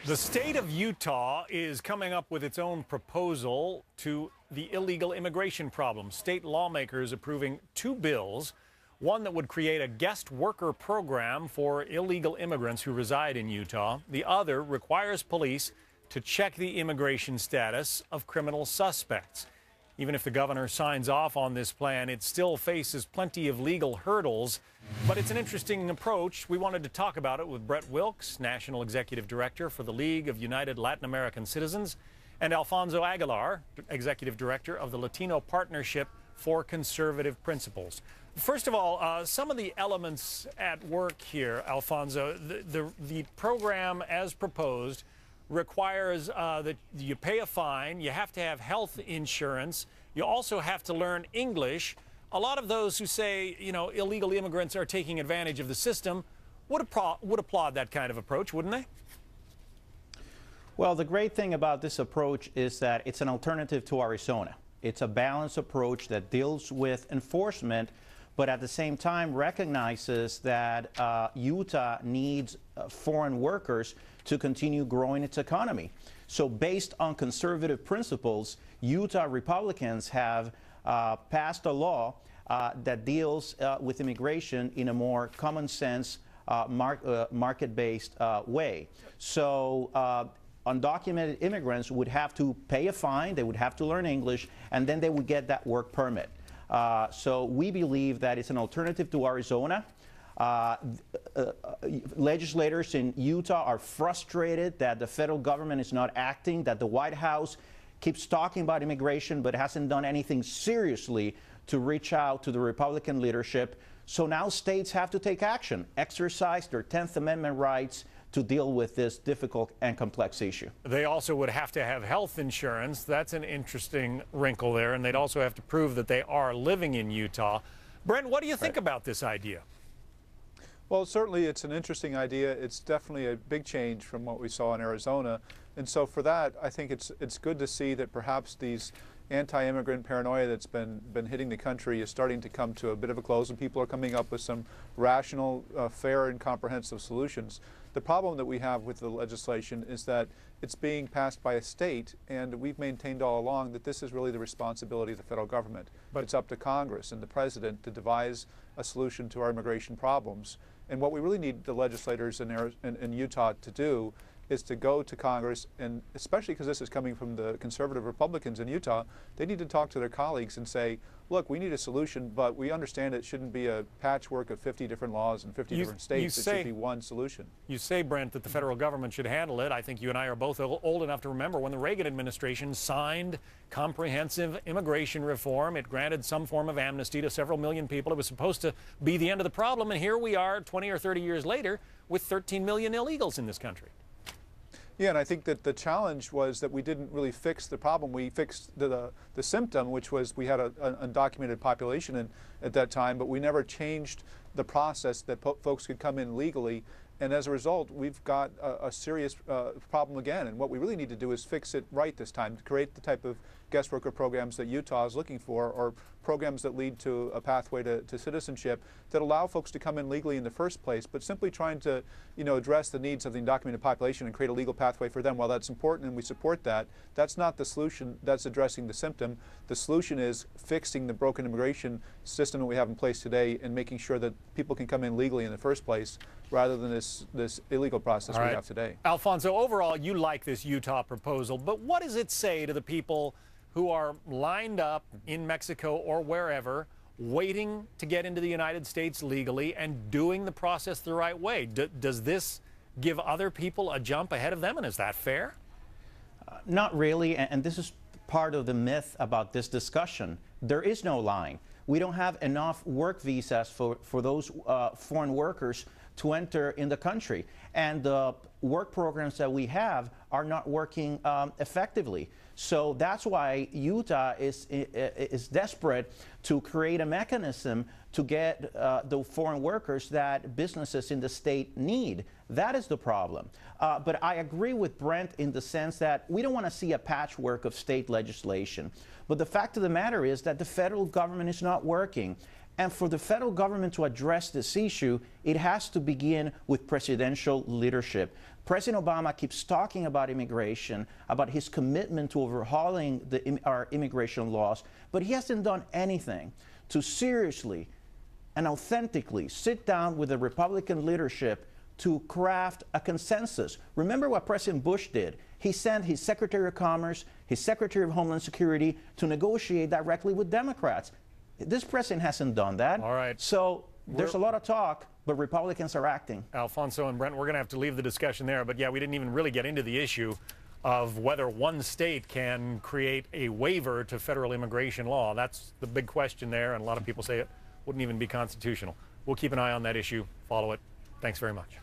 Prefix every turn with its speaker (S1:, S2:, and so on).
S1: The state of Utah is coming up with its own proposal to the illegal immigration problem. State lawmakers approving two bills, one that would create a guest worker program for illegal immigrants who reside in Utah. The other requires police to check the immigration status of criminal suspects. Even if the governor signs off on this plan, it still faces plenty of legal hurdles. But it's an interesting approach. We wanted to talk about it with Brett Wilkes, National Executive Director for the League of United Latin American Citizens, and Alfonso Aguilar, Executive Director of the Latino Partnership for Conservative Principles. First of all, some of the elements at work here, Alfonso, the program as proposed requires that you pay a fine, you have to have health insurance, you also have to learn English. A lot of those who say, you know, illegal immigrants are taking advantage of the system would applaud that kind of approach, wouldn't they?
S2: Well, the great thing about this approach is that it's an alternative to Arizona. It's a balanced approach that deals with enforcement, but at the same time recognizes that Utah needs foreign workers to continue growing its economy. So based on conservative principles, Utah Republicans have passed a law that deals with immigration in a more common sense, market-based way. So undocumented immigrants would have to pay a fine, they would have to learn English, and then they would get that work permit. So we believe that it's an alternative to Arizona. Legislators in Utah are frustrated that the federal government is not acting, that the White House keeps talking about immigration but hasn't done anything seriously to reach out to the Republican leadership. So now states have to take action, exercise their 10th Amendment rights to deal with this difficult and complex issue.
S1: They also would have to have health insurance. That's an interesting wrinkle there. And they'd also have to prove that they are living in Utah. Brent, what do you think about this idea?
S3: Well, certainly it's an interesting idea. It's definitely a big change from what we saw in Arizona. And so for that, I think it's good to see that perhaps these anti-immigrant paranoia that's been hitting the country is starting to come to a bit of a close, and people are coming up with some rational, fair, and comprehensive solutions. The problem that we have with the legislation is that it's being passed by a state, and we've maintained all along that this is really the responsibility of the federal government. But it's up to Congress and the president to devise a solution to our immigration problems. And what we really need the legislators in Utah to do is to go to Congress, and especially because this is coming from the conservative Republicans in Utah, they need to talk to their colleagues and say, look, we need a solution, but we understand it shouldn't be a patchwork of 50 different laws in 50 different states. It should be one solution. You
S1: say, Brent, that the federal government should handle it. I think you and I are both old enough to remember when the Reagan administration signed comprehensive immigration reform. It granted some form of amnesty to several million people. It was supposed to be the end of the problem, and here we are 20 or 30 years later with 13 million illegals in this country.
S3: Yeah, and I think that the challenge was that we didn't really fix the problem. We fixed the symptom, which was we had an undocumented population at that time, but we never changed the process that folks could come in legally. And as a result, we've got a serious problem again. And what we really need to do is fix it right this time, to create the type of guest worker programs that Utah is looking for, or programs that lead to a pathway to citizenship that allow folks to come in legally in the first place, but simply trying to, you know, address the needs of the undocumented population and create a legal pathway for them. While that's important and we support that, that's not the solution. That's addressing the symptom. The solution is fixing the broken immigration system that we have in place today and making sure that people can come in legally in the first place, rather than this illegal process we have today.
S1: Alfonso, overall, you like this Utah proposal, but what does it say to the people who are lined up in Mexico or wherever, waiting to get into the United States legally and doing the process the right way? Does this give other people a jump ahead of them, and is that fair?
S2: Not really, and this is part of the myth about this discussion. There is no line. We don't have enough work visas for those foreign workers to enter in the country. And the work programs that we have are not working effectively. So that's why Utah is desperate to create a mechanism to get the foreign workers that businesses in the state need. That is the problem. But I agree with Brent in the sense that we don't want to see a patchwork of state legislation. But the fact of the matter is that the federal government is not working. And for the federal government to address this issue, it has to begin with presidential leadership. President Obama keeps talking about immigration, about his commitment to overhauling our immigration laws, but he hasn't done anything to seriously and authentically sit down with the Republican leadership to craft a consensus. Remember what President Bush did. He sent his Secretary of Commerce, his Secretary of Homeland Security to negotiate directly with Democrats. This president hasn't done that.
S1: All right.
S2: So there's a lot of talk, but Republicans are acting.
S1: Alfonso and Brent, we're going to have to leave the discussion there. But yeah, we didn't even really get into the issue of whether one state can create a waiver to federal immigration law. That's the big question there, and a lot of people say it wouldn't even be constitutional. We'll keep an eye on that issue, follow it. Thanks very much.